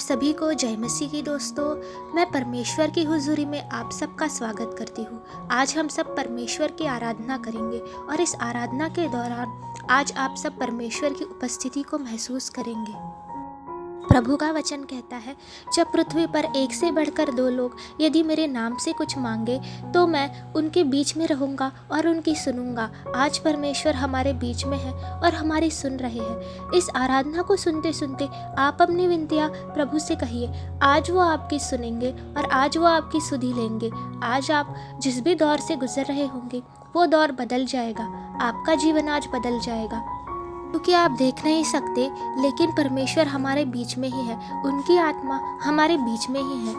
आप सभी को जय मसीह की दोस्तों। मैं परमेश्वर की हुजूरी में आप सबका स्वागत करती हूँ। आज हम सब परमेश्वर की आराधना करेंगे और इस आराधना के दौरान आज आप सब परमेश्वर की उपस्थिति को महसूस करेंगे। प्रभु का वचन कहता है, जब पृथ्वी पर एक से बढ़कर दो लोग यदि मेरे नाम से कुछ मांगे तो मैं उनके बीच में रहूंगा और उनकी सुनूंगा। आज परमेश्वर हमारे बीच में है और हमारी सुन रहे हैं। इस आराधना को सुनते सुनते आप अपनी विनतियाँ प्रभु से कहिए। आज वो आपकी सुनेंगे और आज वो आपकी सुधि लेंगे। आज आप जिस भी दौर से गुजर रहे होंगे वो दौर बदल जाएगा। आपका जीवन आज बदल जाएगा, क्योंकि आप देख नहीं सकते लेकिन परमेश्वर हमारे बीच में ही है। उनकी आत्मा हमारे बीच में ही है।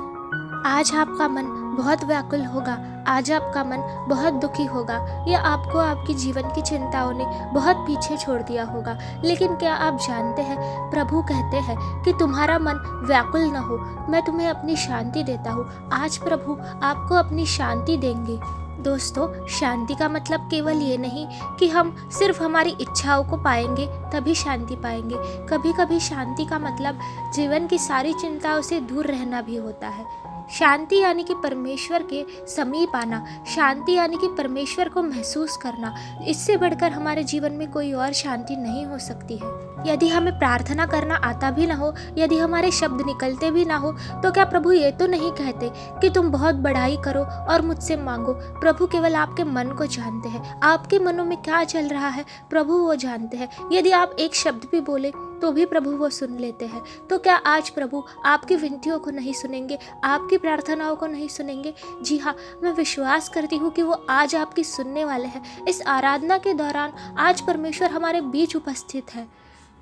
आज आपका मन बहुत व्याकुल होगा, आज आपका मन बहुत दुखी होगा या आपको आपकी जीवन की चिंताओं ने बहुत पीछे छोड़ दिया होगा। लेकिन क्या आप जानते हैं, प्रभु कहते हैं कि तुम्हारा मन व्याकुल न हो, मैं तुम्हें अपनी शांति देता हूँ। आज प्रभु आपको अपनी शांति देंगे। दोस्तों, शांति का मतलब केवल ये नहीं कि हम सिर्फ हमारी इच्छाओं को पाएंगे तभी शांति पाएंगे। कभी कभी शांति का मतलब जीवन की सारी चिंताओं से दूर रहना भी होता है। शांति यानी कि परमेश्वर के समीप आना, शांति यानी कि परमेश्वर को महसूस करना। इससे बढ़कर हमारे जीवन में कोई और शांति नहीं हो सकती है। यदि हमें प्रार्थना करना आता भी ना हो, यदि हमारे शब्द निकलते भी ना हो, तो क्या प्रभु ये तो नहीं कहते कि तुम बहुत बढ़ाई करो और मुझसे मांगो। प्रभु केवल आपके मन को जानते हैं, आपके मनों में क्या चल रहा है प्रभु वो जानते हैं। यदि आप एक शब्द भी बोले तो भी प्रभु वो सुन लेते हैं। तो क्या आज प्रभु आपकी विनतियों को नहीं सुनेंगे, आपकी प्रार्थनाओं को नहीं सुनेंगे? जी हाँ, मैं विश्वास करती हूँ कि वो आज आपकी सुनने वाले हैं। इस आराधना के दौरान आज परमेश्वर हमारे बीच उपस्थित है।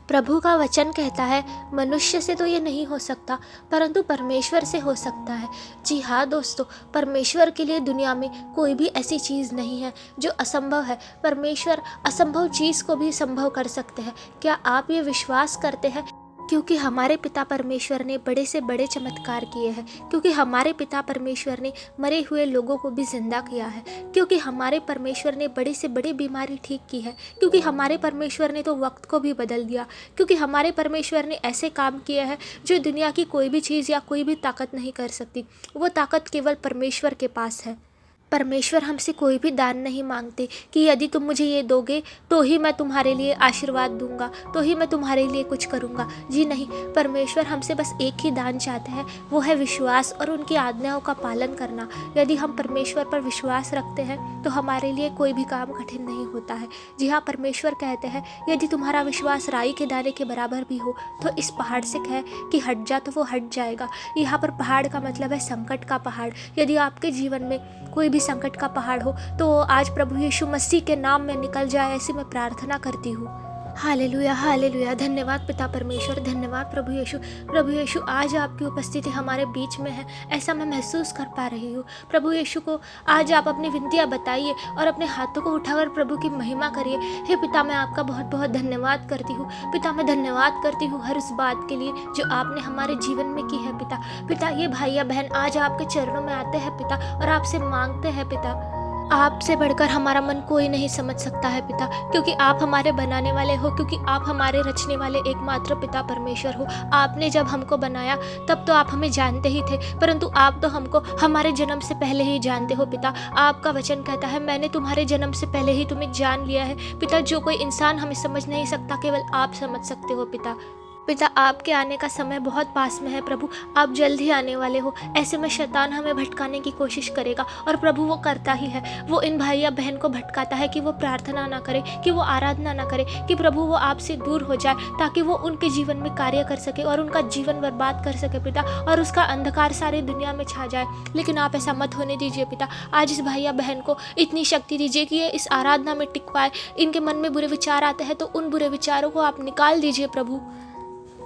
प्रभु का वचन कहता है, मनुष्य से तो ये नहीं हो सकता परंतु परमेश्वर से हो सकता है। जी हाँ दोस्तों, परमेश्वर के लिए दुनिया में कोई भी ऐसी चीज़ नहीं है जो असंभव है। परमेश्वर असंभव चीज़ को भी संभव कर सकते हैं। क्या आप ये विश्वास करते हैं? क्योंकि हमारे पिता परमेश्वर ने बड़े से बड़े चमत्कार किए हैं, क्योंकि हमारे पिता परमेश्वर ने मरे हुए लोगों को भी जिंदा किया है, क्योंकि हमारे परमेश्वर ने बड़ी से बड़ी बीमारी ठीक की है, क्योंकि हमारे परमेश्वर ने तो वक्त को भी बदल दिया, क्योंकि हमारे परमेश्वर ने ऐसे काम किए हैं जो दुनिया की कोई भी चीज़ या कोई भी ताकत नहीं कर सकती। वो ताकत केवल परमेश्वर के पास है। परमेश्वर हमसे कोई भी दान नहीं मांगते कि यदि तुम मुझे ये दोगे तो ही मैं तुम्हारे लिए आशीर्वाद दूंगा, तो ही मैं तुम्हारे लिए कुछ करूंगा। जी नहीं, परमेश्वर हमसे बस एक ही दान चाहते हैं, वो है विश्वास और उनकी आज्ञाओं का पालन करना। यदि हम परमेश्वर पर विश्वास रखते हैं तो हमारे लिए कोई भी काम कठिन नहीं होता है। जी हाँ, परमेश्वर कहते हैं, यदि तुम्हारा विश्वास राई के दाने के बराबर भी हो तो इस पहाड़ से कहे कि हट जा तो वो हट जाएगा। यहाँ पर पहाड़ का मतलब है संकट का पहाड़। यदि आपके जीवन में कोई भी संकट का पहाड़ हो तो आज प्रभु यीशु मसीह के नाम में निकल जाए, ऐसी मैं प्रार्थना करती हूँ। Hallelujah, hallelujah. धन्यवाद पिता परमेश्वर, धन्यवाद प्रभु यीशु। प्रभु यीशु, आज आपकी उपस्थिति हमारे बीच में है, ऐसा मैं महसूस कर पा रही हूँ। प्रभु यीशु को आज आप अपनी विनतियाँ बताइए और अपने हाथों को उठाकर प्रभु की महिमा करिए। हे पिता, मैं आपका बहुत बहुत धन्यवाद करती हूँ। पिता, मैं धन्यवाद करती हूँ हर उस बात के लिए जो आपने हमारे जीवन में की है। पिता, ये भाई या बहन आज आपके चरणों में आते हैं पिता और आपसे मांगते हैं पिता। आपसे बढ़कर हमारा मन कोई नहीं समझ सकता है पिता, क्योंकि आप हमारे बनाने वाले हो, क्योंकि आप हमारे रचने वाले एकमात्र पिता परमेश्वर हो। आपने जब हमको बनाया तब तो आप हमें जानते ही थे, परंतु आप तो हमको हमारे जन्म से पहले ही जानते हो पिता। आपका वचन कहता है, मैंने तुम्हारे जन्म से पहले ही तुम्हें जान लिया है पिता। जो कोई इंसान हमें समझ नहीं सकता, केवल आप समझ सकते हो पिता, आपके आने का समय बहुत पास में है प्रभु, आप जल्द ही आने वाले हो। ऐसे में शैतान हमें भटकाने की कोशिश करेगा और प्रभु वो करता ही है। वो इन भाई या बहन को भटकाता है कि वो प्रार्थना ना करे, कि वो आराधना ना करे, कि प्रभु वो आपसे दूर हो जाए ताकि वो उनके जीवन में कार्य कर सके और उनका जीवन बर्बाद कर सके पिता, और उसका अंधकार सारी दुनिया में छा जाए। लेकिन आप ऐसा मत होने दीजिए पिता। आज इस भाई या बहन को इतनी शक्ति दीजिए कि ये इस आराधना में टिक पाए। इनके मन में बुरे विचार आते हैं तो उन बुरे विचारों को आप निकाल दीजिए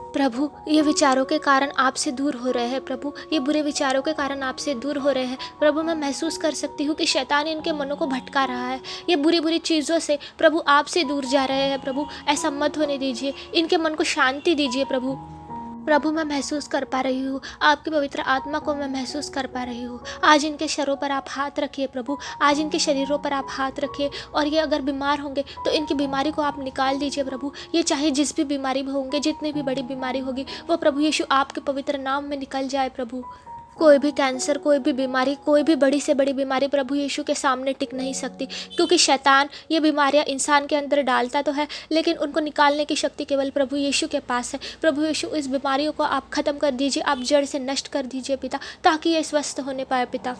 प्रभु, ये विचारों के कारण आपसे दूर हो रहे हैं प्रभु, ये बुरे विचारों के कारण आपसे दूर हो रहे हैं प्रभु। मैं महसूस कर सकती हूँ कि शैतान इनके मनों को भटका रहा है। ये बुरी बुरी चीज़ों से प्रभु आपसे दूर जा रहे हैं प्रभु। ऐसा मत होने दीजिए, इनके मन को शांति दीजिए प्रभु। प्रभु मैं महसूस कर पा रही हूँ, आपकी पवित्र आत्मा को मैं महसूस कर पा रही हूँ। आज इनके शरीरों पर आप हाथ रखिए प्रभु, आज इनके शरीरों पर आप हाथ रखिए और ये अगर बीमार होंगे तो इनकी बीमारी को आप निकाल दीजिए प्रभु। ये चाहे जिस भी बीमारी में होंगे, जितनी भी बड़ी बीमारी होगी, वो प्रभु यीशु आपके पवित्र नाम में निकल जाए प्रभु। कोई भी कैंसर, कोई भी बीमारी, कोई भी बड़ी से बड़ी बीमारी प्रभु यीशु के सामने टिक नहीं सकती, क्योंकि शैतान ये बीमारियां इंसान के अंदर डालता तो है, लेकिन उनको निकालने की शक्ति केवल प्रभु यीशु के पास है। प्रभु यीशु इस बीमारियों को आप ख़त्म कर दीजिए, आप जड़ से नष्ट कर दीजिए पिता, ताकि ये स्वस्थ होने पाए पिता।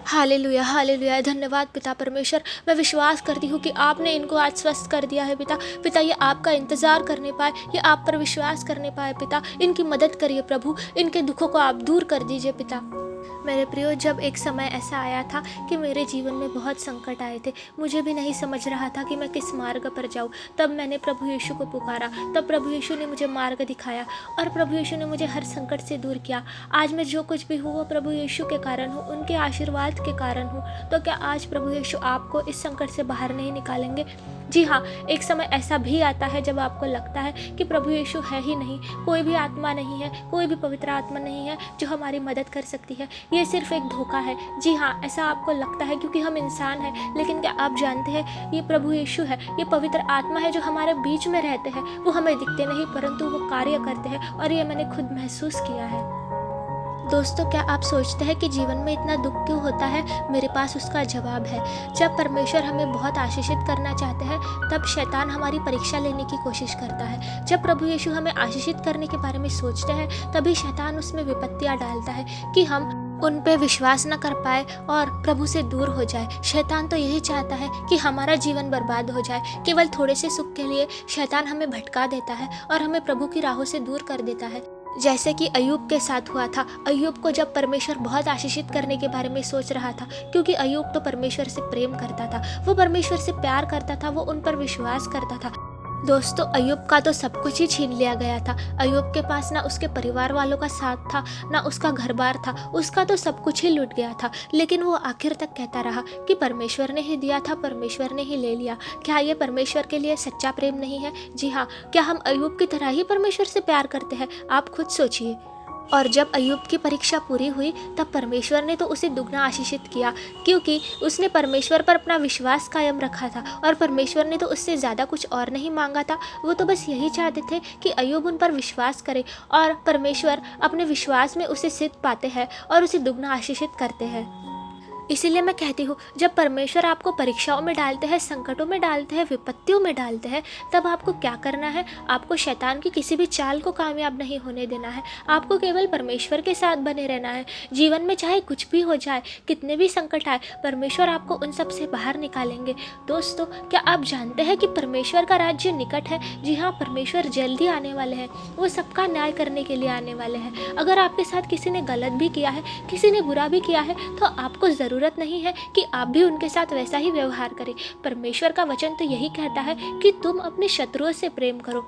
हालेलुया, हालेलुया, धन्यवाद पिता परमेश्वर। मैं विश्वास करती हूँ कि आपने इनको आज स्वस्थ कर दिया है पिता। पिता ये आपका इंतज़ार करने पाए, ये आप पर विश्वास करने पाए पिता। इनकी मदद करिए प्रभु, इनके दुखों को आप दूर कर दीजिए पिता। मेरे प्रियो, जब एक समय ऐसा आया था कि मेरे जीवन में बहुत संकट आए थे, मुझे भी नहीं समझ रहा था कि मैं किस मार्ग पर जाऊँ, तब मैंने प्रभु यीशु को पुकारा, तब प्रभु यीशु ने मुझे मार्ग दिखाया और प्रभु यीशु ने मुझे हर संकट से दूर किया। आज मैं जो कुछ भी हूँ वो प्रभु यीशु के कारण हूँ, उनके आशीर्वाद के कारण हूँ। तो क्या आज प्रभु यीशु आपको इस संकट से बाहर नहीं निकालेंगे? जी हाँ, एक समय ऐसा भी आता है जब आपको लगता है कि प्रभु यीशु है ही नहीं, कोई भी आत्मा नहीं है, कोई भी पवित्र आत्मा नहीं है जो हमारी मदद कर सकती है, ये सिर्फ एक धोखा है। जी हाँ, ऐसा आपको लगता है क्योंकि हम इंसान हैं, लेकिन क्या आप जानते हैं ये प्रभु यीशु है, ये पवित्र आत्मा है जो हमारे बीच में रहते हैं। वो हमें दिखते नहीं परंतु वो कार्य करते हैं, और ये मैंने खुद महसूस किया है। दोस्तों, क्या आप सोचते हैं कि जीवन में इतना दुख क्यों होता है? मेरे पास उसका जवाब है। जब परमेश्वर हमें बहुत आशीषित करना चाहते हैं, तब शैतान हमारी परीक्षा लेने की कोशिश करता है। जब प्रभु यीशु हमें आशीषित करने के बारे में सोचते हैं, तभी शैतान उसमें विपत्तियां डालता है कि हम उन पे विश्वास न कर पाए और प्रभु से दूर हो जाए। शैतान तो यही चाहता है कि हमारा जीवन बर्बाद हो जाए। केवल थोड़े से सुख के लिए शैतान हमें भटका देता है और हमें प्रभु की राहों से दूर कर देता है। जैसे कि अय्यूब के साथ हुआ था। अय्यूब को जब परमेश्वर बहुत आशीषित करने के बारे में सोच रहा था, क्योंकि अय्यूब तो परमेश्वर से प्रेम करता था, वो परमेश्वर से प्यार करता था, वो उन पर विश्वास करता था। दोस्तों, अय्यूब का तो सब कुछ ही छीन लिया गया था। अय्यूब के पास ना उसके परिवार वालों का साथ था, ना उसका घर बार था, उसका तो सब कुछ ही लूट गया था। लेकिन वो आखिर तक कहता रहा कि परमेश्वर ने ही दिया था, परमेश्वर ने ही ले लिया। क्या ये परमेश्वर के लिए सच्चा प्रेम नहीं है? जी हाँ, क्या हम अय्यूब की तरह ही परमेश्वर से प्यार करते हैं? आप खुद सोचिए। और जब अय्यूब की परीक्षा पूरी हुई, तब परमेश्वर ने तो उसे दुगना आशीषित किया, क्योंकि उसने परमेश्वर पर अपना विश्वास कायम रखा था, और परमेश्वर ने तो उससे ज़्यादा कुछ और नहीं मांगा था। वो तो बस यही चाहते थे कि अय्यूब उन पर विश्वास करे, और परमेश्वर अपने विश्वास में उसे सिद्ध पाते हैं और उसे दुगना आशीषित करते हैं। इसीलिए मैं कहती हूँ, जब परमेश्वर आपको परीक्षाओं में डालते हैं, संकटों में डालते हैं, विपत्तियों में डालते हैं, तब आपको क्या करना है? आपको शैतान की किसी भी चाल को कामयाब नहीं होने देना है। आपको केवल परमेश्वर के साथ बने रहना है। जीवन में चाहे कुछ भी हो जाए, कितने भी संकट आए, परमेश्वर आपको उन सब से बाहर निकालेंगे। दोस्तों, क्या आप जानते हैं कि परमेश्वर का राज्य निकट है? जी हाँ, परमेश्वर जल्दी आने वाले हैं। वो सबका न्याय करने के लिए आने वाले हैं। अगर आपके साथ किसी ने गलत भी किया है, किसी ने बुरा भी किया है, तो आपको ज़रूरत नहीं है कि आप भी उनके साथ वैसा ही व्यवहार करें। परमेश्वर का वचन तो यही कहता है कि तुम अपने शत्रुओं से प्रेम करो।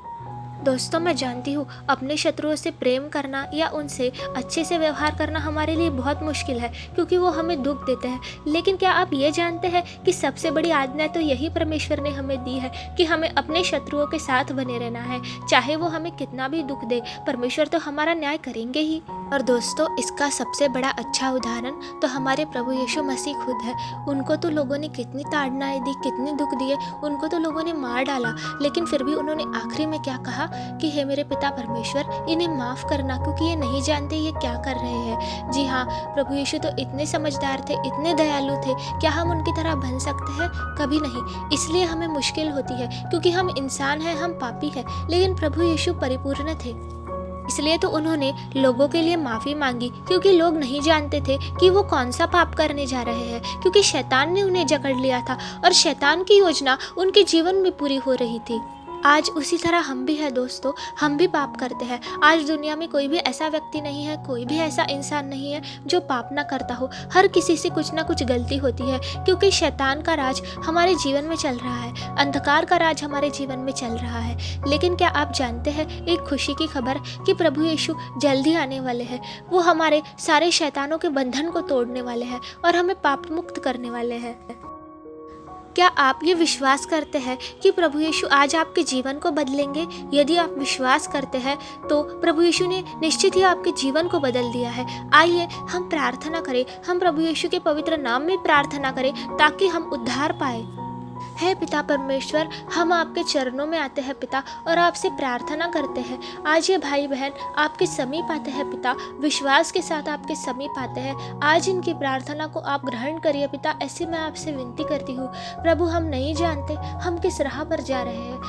दोस्तों, मैं जानती हूँ अपने शत्रुओं से प्रेम करना या उनसे अच्छे से व्यवहार करना हमारे लिए बहुत मुश्किल है, क्योंकि वो हमें दुख देते हैं। लेकिन क्या आप ये जानते हैं कि सबसे बड़ी आज्ञा तो यही परमेश्वर ने हमें दी है कि हमें अपने शत्रुओं के साथ बने रहना है। चाहे वो हमें कितना भी दुख दे, परमेश्वर तो हमारा न्याय करेंगे ही। और दोस्तों, इसका सबसे बड़ा अच्छा उदाहरण तो हमारे प्रभु यीशु मसीह खुद है। उनको तो लोगों ने कितनी ताड़नाएं दी, कितने दुख दिए, उनको तो लोगों ने मार डाला, लेकिन फिर भी उन्होंने आखिरी में क्या कहा कि हे मेरे पिता परमेश्वर, इन्हें माफ़ करना, क्योंकि ये नहीं जानते ये क्या कर रहे हैं। जी हाँ, प्रभु यीशु तो इतने समझदार थे, इतने दयालु थे। क्या हम उनकी तरह बन सकते हैं? कभी नहीं। इसलिए हमें मुश्किल होती है, क्योंकि हम इंसान हैं, हम पापी हैं, लेकिन प्रभु यीशु परिपूर्ण थे। इसलिए तो उन्होंने लोगों के लिए माफ़ी मांगी, क्योंकि लोग नहीं जानते थे कि वो कौन सा पाप करने जा रहे हैं, क्योंकि शैतान ने उन्हें जकड़ लिया था और शैतान की योजना उनके जीवन में पूरी हो रही थी। आज उसी तरह हम भी हैं दोस्तों, हम भी पाप करते हैं। आज दुनिया में कोई भी ऐसा व्यक्ति नहीं है, कोई भी ऐसा इंसान नहीं है जो पाप ना करता हो। हर किसी से कुछ ना कुछ गलती होती है, क्योंकि शैतान का राज हमारे जीवन में चल रहा है, अंधकार का राज हमारे जीवन में चल रहा है। लेकिन क्या आप जानते हैं एक खुशी की खबर कि प्रभु यीशु जल्दी आने वाले हैं। वो हमारे सारे शैतानों के बंधन को तोड़ने वाले हैं और हमें पाप मुक्त करने वाले हैं। क्या आप ये विश्वास करते हैं कि प्रभु यीशु आज आपके जीवन को बदलेंगे? यदि आप विश्वास करते हैं तो प्रभु यीशु ने निश्चित ही आपके जीवन को बदल दिया है। आइए हम प्रार्थना करें, हम प्रभु यीशु के पवित्र नाम में प्रार्थना करें ताकि हम उद्धार पाए। हे पिता परमेश्वर, हम आपके चरणों में आते हैं पिता, और आपसे प्रार्थना करते हैं। आज ये भाई बहन आपके समीप आते हैं पिता, विश्वास के साथ आपके समीप आते हैं। आज इनकी प्रार्थना को आप ग्रहण करिए पिता, ऐसी मैं आपसे विनती करती हूँ। प्रभु, हम नहीं जानते हम किस राह पर जा रहे हैं,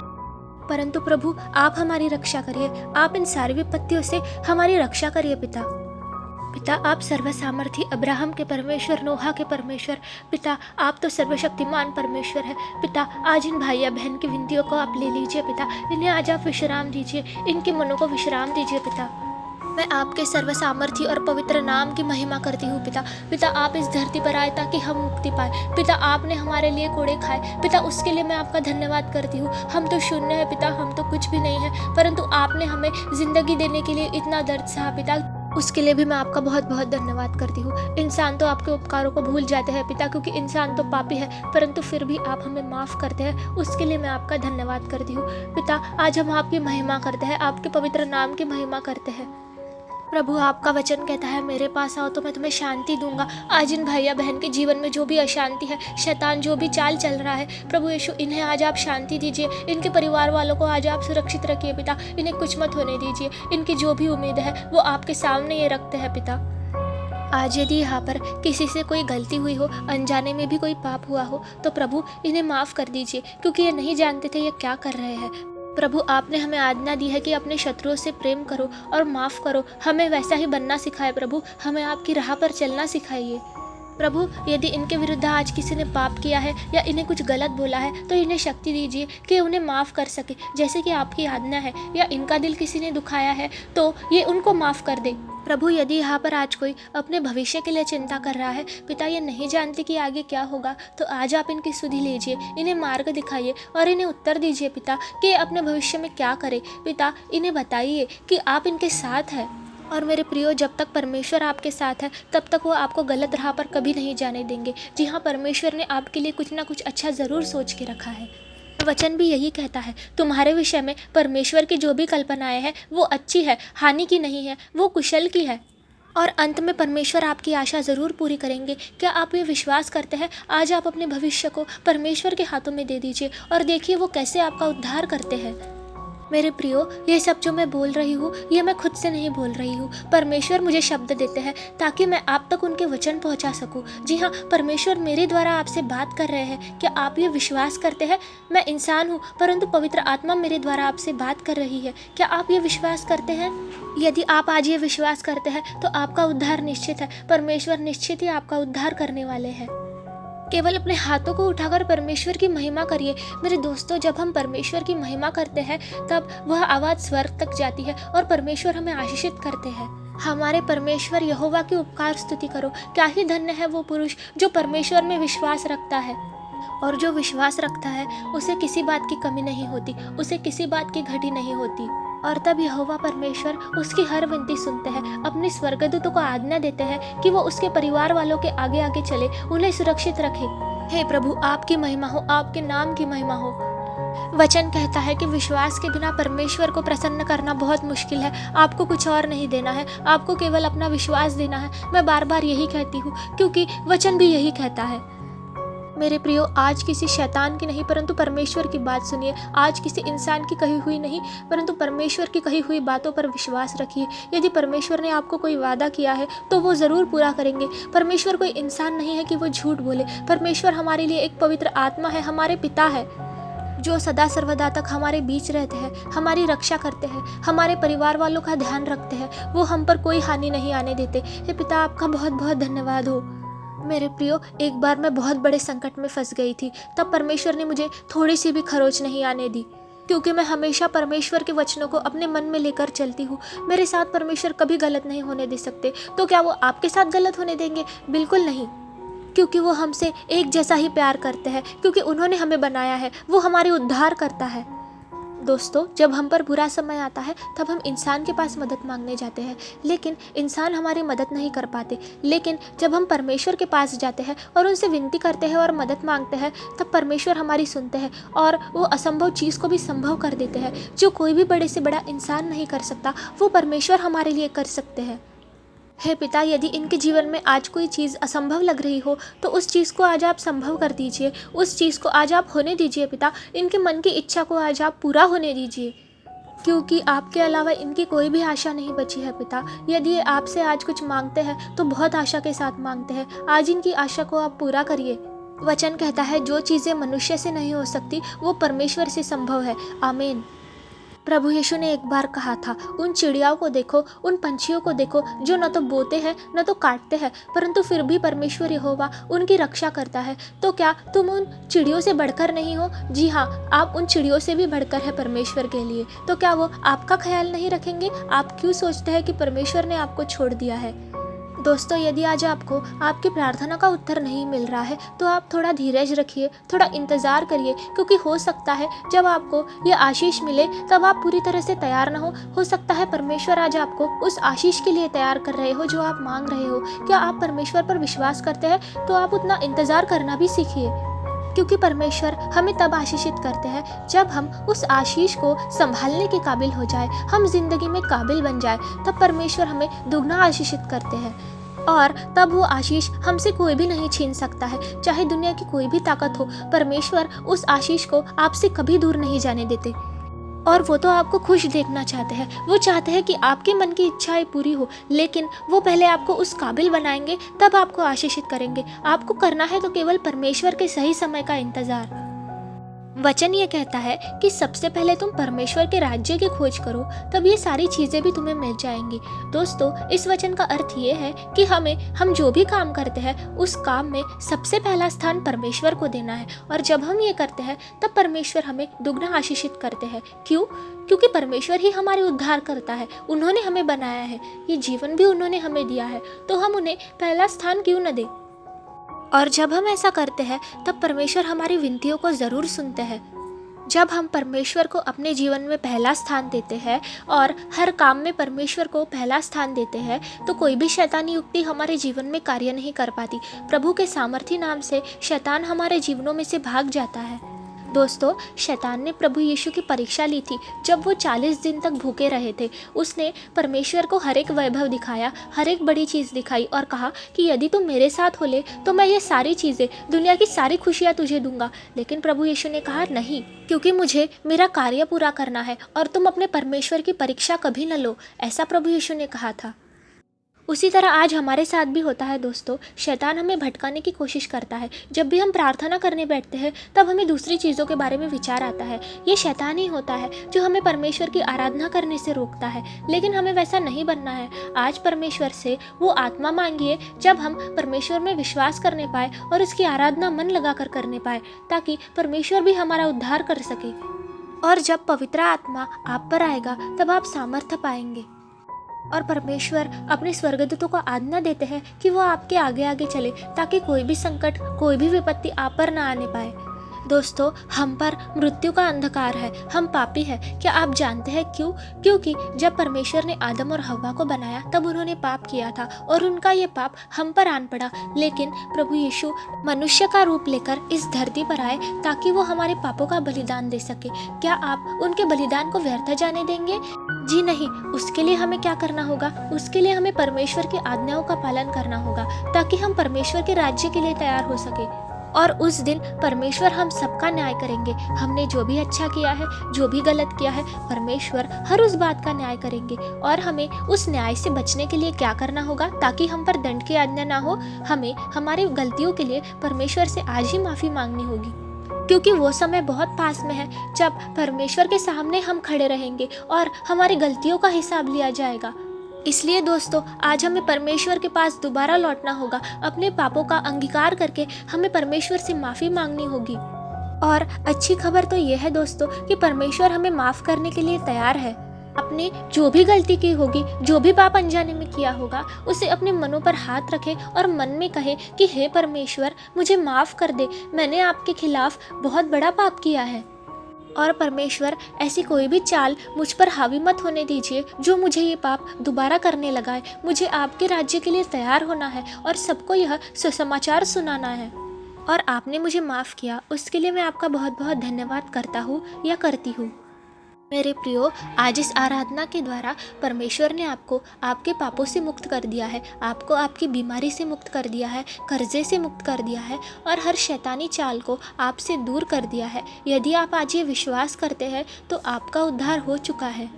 परंतु प्रभु आप हमारी रक्षा करिए। आप इन सारी विपत्तियों से हमारी रक्षा करिए पिता। पिता, आप सर्वसामर्थी अब्राहम के परमेश्वर, नोहा के परमेश्वर, पिता आप तो सर्वशक्तिमान परमेश्वर है। पिता, आज इन भाई या बहन की विनतियों को आप ले लीजिए पिता, इन्हें आज आप विश्राम दीजिए, इनके मनों को विश्राम दीजिए पिता। मैं आपके सर्वसामर्थी और पवित्र नाम की महिमा करती हूँ पिता। पिता, आप इस धरती पर आए ताकि हम मुक्ति पाए। पिता, आपने हमारे लिए कोड़े खाए पिता, उसके लिए मैं आपका धन्यवाद करती हूँ। हम तो शून्य है पिता, हम तो कुछ भी नहीं है, परंतु आपने हमें जिंदगी देने के लिए इतना दर्द सहा पिता, उसके लिए भी मैं आपका बहुत बहुत धन्यवाद करती हूँ। इंसान तो आपके उपकारों को भूल जाते हैं पिता, क्योंकि इंसान तो पापी है, परंतु फिर भी आप हमें माफ़ करते हैं, उसके लिए मैं आपका धन्यवाद करती हूँ। पिता, आज हम आपकी महिमा करते हैं, आपके पवित्र नाम की महिमा करते हैं। प्रभु, आपका वचन कहता है मेरे पास आओ तो मैं तुम्हें शांति दूंगा। आज इन भैया बहन के जीवन में जो भी अशांति है, शैतान जो भी चाल चल रहा है, प्रभु यीशु इन्हें आज आप शांति दीजिए। इनके परिवार वालों को आज आप सुरक्षित रखिए पिता, इन्हें कुछ मत होने दीजिए। इनकी जो भी उम्मीद है वो आपके सामने ये रखते हैं पिता। आज यदि यहाँ पर किसी से कोई गलती हुई हो, अनजाने में भी कोई पाप हुआ हो, तो प्रभु इन्हें माफ़ कर दीजिए, क्योंकि ये नहीं जानते थे ये क्या कर रहे हैं। प्रभु, आपने हमें आज्ञा दी है कि अपने शत्रुओं से प्रेम करो और माफ़ करो। हमें वैसा ही बनना सिखाए प्रभु, हमें आपकी राह पर चलना सिखाइए। प्रभु, यदि इनके विरुद्ध आज किसी ने पाप किया है या इन्हें कुछ गलत बोला है, तो इन्हें शक्ति दीजिए कि उन्हें माफ़ कर सके, जैसे कि आपकी आज्ञा है। या इनका दिल किसी ने दुखाया है तो ये उनको माफ़ कर दे। प्रभु, यदि यहाँ पर आज कोई अपने भविष्य के लिए चिंता कर रहा है पिता, ये नहीं जानते कि आगे क्या होगा, तो आज आप इनकी सुधि लीजिए, इन्हें मार्ग दिखाइए और इन्हें उत्तर दीजिए पिता कि अपने भविष्य में क्या करें। पिता, इन्हें बताइए कि आप इनके साथ हैं। और मेरे प्रियो, जब तक परमेश्वर आपके साथ है तब तक वो आपको गलत राह पर कभी नहीं जाने देंगे। जी हाँ, परमेश्वर ने आपके लिए कुछ ना कुछ अच्छा ज़रूर सोच के रखा है। वचन भी यही कहता है, तुम्हारे विषय में परमेश्वर की जो भी कल्पनाएं हैं वो अच्छी है, हानि की नहीं है, वो कुशल की है, और अंत में परमेश्वर आपकी आशा ज़रूर पूरी करेंगे। क्या आप ये विश्वास करते हैं? आज आप अपने भविष्य को परमेश्वर के हाथों में दे दीजिए और देखिए वो कैसे आपका उद्धार करते हैं। मेरे प्रियो, ये सब जो मैं बोल रही हूँ ये मैं खुद से नहीं बोल रही हूँ, परमेश्वर मुझे शब्द देते हैं ताकि मैं आप तक उनके वचन पहुँचा सकूँ। जी हाँ, परमेश्वर मेरे द्वारा आपसे बात कर रहे हैं। क्या आप ये विश्वास करते हैं? मैं इंसान हूँ, परंतु पवित्र आत्मा मेरे द्वारा आपसे बात कर रही है। क्या आप ये विश्वास करते हैं? यदि आप आज ये विश्वास करते हैं तो आपका उद्धार निश्चित है। परमेश्वर निश्चित ही आपका उद्धार करने वाले हैं। केवल अपने हाथों को उठाकर परमेश्वर की महिमा करिए। मेरे दोस्तों, जब हम परमेश्वर की महिमा करते हैं तब वह आवाज़ स्वर्ग तक जाती है और परमेश्वर हमें आशीषित करते हैं। हमारे परमेश्वर यहोवा की उपकार स्तुति करो। क्या ही धन्य है वो पुरुष जो परमेश्वर में विश्वास रखता है, और जो विश्वास रखता है उसे किसी बात की कमी नहीं होती, उसे किसी बात की घटी नहीं होती। और तब यहोवा परमेश्वर उसकी हर विनती सुनते हैं, अपने स्वर्गदूतों को आज्ञा देते हैं कि वो उसके परिवार वालों के आगे आगे चले, उन्हें सुरक्षित रखे। हे प्रभु, आपकी महिमा हो, आपके नाम की महिमा हो। वचन कहता है कि विश्वास के बिना परमेश्वर को प्रसन्न करना बहुत मुश्किल है। आपको कुछ और नहीं देना है, आपको केवल अपना विश्वास देना है। मैं बार बार यही कहती हूँ क्योंकि वचन भी यही कहता है। मेरे प्रियो, आज किसी शैतान की नहीं परंतु परमेश्वर की बात सुनिए। आज किसी इंसान की कही हुई नहीं परंतु परमेश्वर की कही हुई बातों पर विश्वास रखिए। यदि परमेश्वर ने आपको कोई वादा किया है तो वो ज़रूर पूरा करेंगे। परमेश्वर कोई इंसान नहीं है कि वो झूठ बोले। परमेश्वर हमारे लिए एक पवित्र आत्मा है, हमारे पिता है, जो सदा सर्वदा तक हमारे बीच रहते हैं, हमारी रक्षा करते हैं, हमारे परिवार वालों का ध्यान रखते हैं। वो हम पर कोई हानि नहीं आने देते। हे पिता, आपका बहुत बहुत धन्यवाद हो। मेरे प्रियो, एक बार मैं बहुत बड़े संकट में फंस गई थी। तब परमेश्वर ने मुझे थोड़ी सी भी खरोच नहीं आने दी, क्योंकि मैं हमेशा परमेश्वर के वचनों को अपने मन में लेकर चलती हूँ। मेरे साथ परमेश्वर कभी गलत नहीं होने दे सकते, तो क्या वो आपके साथ गलत होने देंगे? बिल्कुल नहीं, क्योंकि वो हमसे एक जैसा ही प्यार करते हैं, क्योंकि उन्होंने हमें बनाया है, वो हमारे उद्धार करता है। दोस्तों, जब हम पर बुरा समय आता है तब हम इंसान के पास मदद मांगने जाते हैं, लेकिन इंसान हमारी मदद नहीं कर पाते। लेकिन जब हम परमेश्वर के पास जाते हैं और उनसे विनती करते हैं और मदद मांगते हैं, तब परमेश्वर हमारी सुनते हैं और वो असंभव चीज़ को भी संभव कर देते हैं। जो कोई भी बड़े से बड़ा इंसान नहीं कर सकता, वो परमेश्वर हमारे लिए कर सकते हैं। हे पिता, यदि इनके जीवन में आज कोई चीज़ असंभव लग रही हो तो उस चीज़ को आज आप संभव कर दीजिए। उस चीज़ को आज आप होने दीजिए पिता। इनके मन की इच्छा को आज आप पूरा होने दीजिए, क्योंकि आपके अलावा इनकी कोई भी आशा नहीं बची है पिता। यदि ये आपसे आज कुछ मांगते हैं तो बहुत आशा के साथ मांगते हैं। आज इनकी आशा को आप पूरा करिए। वचन कहता है, जो चीज़ें मनुष्य से नहीं हो सकती वो परमेश्वर से संभव है। आमीन। प्रभु यीशु ने एक बार कहा था, उन चिड़ियाओं को देखो, उन पंछियों को देखो जो न तो बोते हैं न तो काटते हैं, परंतु फिर भी परमेश्वर यहोवा उनकी रक्षा करता है। तो क्या तुम उन चिड़ियों से बढ़कर नहीं हो? जी हाँ, आप उन चिड़ियों से भी बढ़कर है परमेश्वर के लिए। तो क्या वो आपका ख्याल नहीं रखेंगे? आप क्यों सोचते हैं कि परमेश्वर ने आपको छोड़ दिया है? दोस्तों, यदि आज आपको आपकी प्रार्थना का उत्तर नहीं मिल रहा है तो आप थोड़ा धीरज रखिए, थोड़ा इंतज़ार करिए, क्योंकि हो सकता है जब आपको ये आशीष मिले तब आप पूरी तरह से तैयार ना हो सकता है परमेश्वर आज आपको उस आशीष के लिए तैयार कर रहे हो जो आप मांग रहे हो। क्या आप परमेश्वर पर विश्वास करते हैं? तो आप उतना इंतज़ार करना भी सीखिए, क्योंकि परमेश्वर हमें तब आशीषित करते हैं जब हम उस आशीष को संभालने के काबिल हो जाए, हम जिंदगी में काबिल बन जाए। तब परमेश्वर हमें दुगना आशीषित करते हैं और तब वो आशीष हमसे कोई भी नहीं छीन सकता है। चाहे दुनिया की कोई भी ताकत हो, परमेश्वर उस आशीष को आपसे कभी दूर नहीं जाने देते। और वो तो आपको खुश देखना चाहते हैं। वो चाहते हैं कि आपके मन की इच्छाएं पूरी हो, लेकिन वो पहले आपको उस काबिल बनाएंगे, तब आपको आशीषित करेंगे। आपको करना है तो केवल परमेश्वर के सही समय का इंतजार। वचन ये कहता है कि सबसे पहले तुम परमेश्वर के राज्य की खोज करो, तब ये सारी चीजें भी तुम्हें मिल जाएंगी। दोस्तों, इस वचन का अर्थ ये है कि हम जो भी काम करते हैं उस काम में सबसे पहला स्थान परमेश्वर को देना है। और जब हम ये करते हैं तब परमेश्वर हमें दुगना आशीषित करते हैं। क्यों? क्योंकि परमेश्वर ही हमारे उद्धार करता है। उन्होंने हमें बनाया है, ये जीवन भी उन्होंने हमें दिया है, तो हम उन्हें पहला स्थान क्यों न दें? और जब हम ऐसा करते हैं तब परमेश्वर हमारी विनतियों को ज़रूर सुनते हैं। जब हम परमेश्वर को अपने जीवन में पहला स्थान देते हैं और हर काम में परमेश्वर को पहला स्थान देते हैं, तो कोई भी शैतानी युक्ति हमारे जीवन में कार्य नहीं कर पाती। प्रभु के सामर्थी नाम से शैतान हमारे जीवनों में से भाग जाता है। दोस्तों, शैतान ने प्रभु यीशु की परीक्षा ली थी जब वो 40 दिन तक भूखे रहे थे। उसने परमेश्वर को हर एक वैभव दिखाया, हर एक बड़ी चीज़ दिखाई और कहा कि यदि तुम मेरे साथ हो ले तो मैं ये सारी चीज़ें, दुनिया की सारी खुशियाँ तुझे दूंगा। लेकिन प्रभु यीशु ने कहा नहीं, क्योंकि मुझे मेरा कार्य पूरा करना है और तुम अपने परमेश्वर की परीक्षा कभी न लो, ऐसा प्रभु यीशु ने कहा था। उसी तरह आज हमारे साथ भी होता है दोस्तों। शैतान हमें भटकाने की कोशिश करता है। जब भी हम प्रार्थना करने बैठते हैं तब हमें दूसरी चीज़ों के बारे में विचार आता है। ये शैतान ही होता है जो हमें परमेश्वर की आराधना करने से रोकता है, लेकिन हमें वैसा नहीं बनना है। आज परमेश्वर से वो आत्मा मांगिए जब हम परमेश्वर में विश्वास करने पाए और उसकी आराधना मन लगाकर करने पाए, ताकि परमेश्वर भी हमारा उद्धार कर सके। और जब पवित्र आत्मा आप पर आएगा तब आप सामर्थ्य पाएंगे। और परमेश्वर अपने स्वर्गदूतों को आज्ञा देते हैं कि वो आपके आगे आगे चले, ताकि कोई भी संकट, कोई भी विपत्ति आप पर ना आने पाए। दोस्तों, हम पर मृत्यु का अंधकार है, हम पापी हैं। क्या आप जानते हैं क्यों? क्योंकि जब परमेश्वर ने आदम और हव्वा को बनाया तब उन्होंने पाप किया था और उनका ये पाप हम पर आन पड़ा। लेकिन प्रभु यीशु मनुष्य का रूप लेकर इस धरती पर आए ताकि वो हमारे पापों का बलिदान दे सके। क्या आप उनके बलिदान को व्यर्थ जाने देंगे? जी नहीं। उसके लिए हमें क्या करना होगा? उसके लिए हमें परमेश्वर की आज्ञाओं का पालन करना होगा, ताकि हम परमेश्वर के राज्य के लिए तैयार हो सके। और उस दिन परमेश्वर हम सबका न्याय करेंगे। हमने जो भी अच्छा किया है, जो भी गलत किया है, परमेश्वर हर उस बात का न्याय करेंगे। और हमें उस न्याय से बचने के लिए क्या करना होगा ताकि हम पर दंड की आज्ञा ना हो? हमें हमारी गलतियों के लिए परमेश्वर से आज ही माफ़ी मांगनी होगी, क्योंकि वो समय बहुत पास में है जब परमेश्वर के सामने हम खड़े रहेंगे और हमारी गलतियों का हिसाब लिया जाएगा। इसलिए दोस्तों, आज हमें परमेश्वर के पास दोबारा लौटना होगा। अपने पापों का अंगीकार करके हमें परमेश्वर से माफ़ी मांगनी होगी। और अच्छी खबर तो ये है दोस्तों कि परमेश्वर हमें माफ़ करने के लिए तैयार है। आपने जो भी गलती की होगी, जो भी पाप अनजाने में किया होगा, उसे अपने मनों पर हाथ रखे और मन में कहे कि हे परमेश्वर, मुझे माफ़ कर दे, मैंने आपके खिलाफ बहुत बड़ा पाप किया है। और परमेश्वर ऐसी कोई भी चाल मुझ पर हावी मत होने दीजिए जो मुझे ये पाप दोबारा करने लगाए। मुझे आपके राज्य के लिए तैयार होना है और सबको यह सुसमाचार सुनाना है। और आपने मुझे माफ़ किया, उसके लिए मैं आपका बहुत बहुत धन्यवाद करता हूँ या करती हूँ। मेरे प्रियो, आज इस आराधना के द्वारा परमेश्वर ने आपको आपके पापों से मुक्त कर दिया है, आपको आपकी बीमारी से मुक्त कर दिया है, कर्जे से मुक्त कर दिया है और हर शैतानी चाल को आपसे दूर कर दिया है। यदि आप आज ये विश्वास करते हैं तो आपका उद्धार हो चुका है।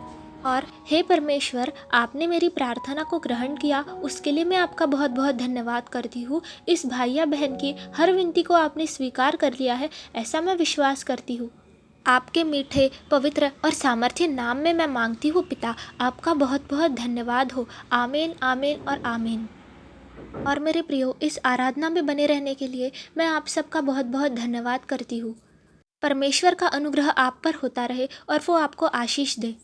और हे परमेश्वर, आपने मेरी प्रार्थना को ग्रहण किया, उसके लिए मैं आपका बहुत बहुत धन्यवाद करती हूँ। इस भाई या बहन की हर विनती को आपने स्वीकार कर लिया है, ऐसा मैं विश्वास करती हूँ। आपके मीठे, पवित्र और सामर्थ्य नाम में मैं मांगती हूँ पिता, आपका बहुत बहुत धन्यवाद हो। आमीन, आमीन और आमीन। और मेरे प्रियो, इस आराधना में बने रहने के लिए मैं आप सबका बहुत बहुत धन्यवाद करती हूँ। परमेश्वर का अनुग्रह आप पर होता रहे और वो आपको आशीष दे।